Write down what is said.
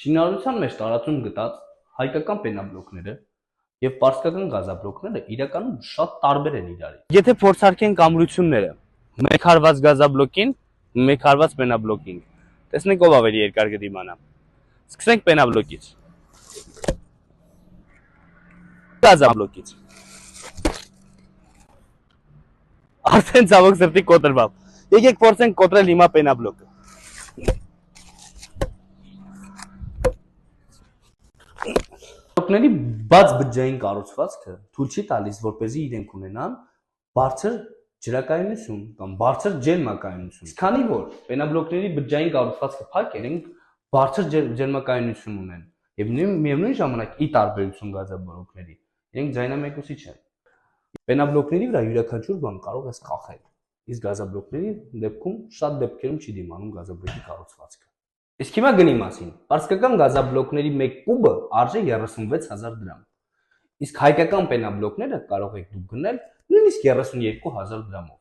Շինարարության մեջ տարածում գտած հայկական պենաբլոկները եւ պարսկական գազաբլոկները իրականում շատ տարբեր են իրարից։ Եթե փորձարկենք ամրությունները մեկ հարված գազաբլոկին, մեկ հարված պենաբլոկին, տեսնենք ով ավելի երկար կդիմանա։ Սկսենք պենաբլոկից։ Գազաբլոկից։ Արդեն ցավոք սրտի կոտրվավ։ Եկեք փորձենք կոտրել հիմա պենաբլոկը։ Բլոկների բաց բջջային կառուցվածքը թույլ չի տալիս, որպեսզի իրենք ունենան բարձր ջրակայունություն կամ բարձր ջերմակայունություն։ Քանի որ պենաբլոկների բջջային կառուցվածքը փակ է, իրենք բարձր ջերմակայունություն ունեն եւ միևնույն ժամանակ ի տարբերություն գազաբլոկների, իրենք ձայնամեկուսի չեն։ Պենաբլոկների վրա յուրաքանչյուր բան կարող ես կախել, իսկ գազաբլոկների դեպքում շատ դեպքերում չի դիմանում գազաբլոկի կառուցվածքը։ Իսկ հիմա գնի մասին։ Պարսկական գազաբլոկների 1 կուբը արժի 36000 դրամ։ Իսկ հայկական պենաբլոկները կարող եք դուք գնել նույնիսկ 32000 դրամով։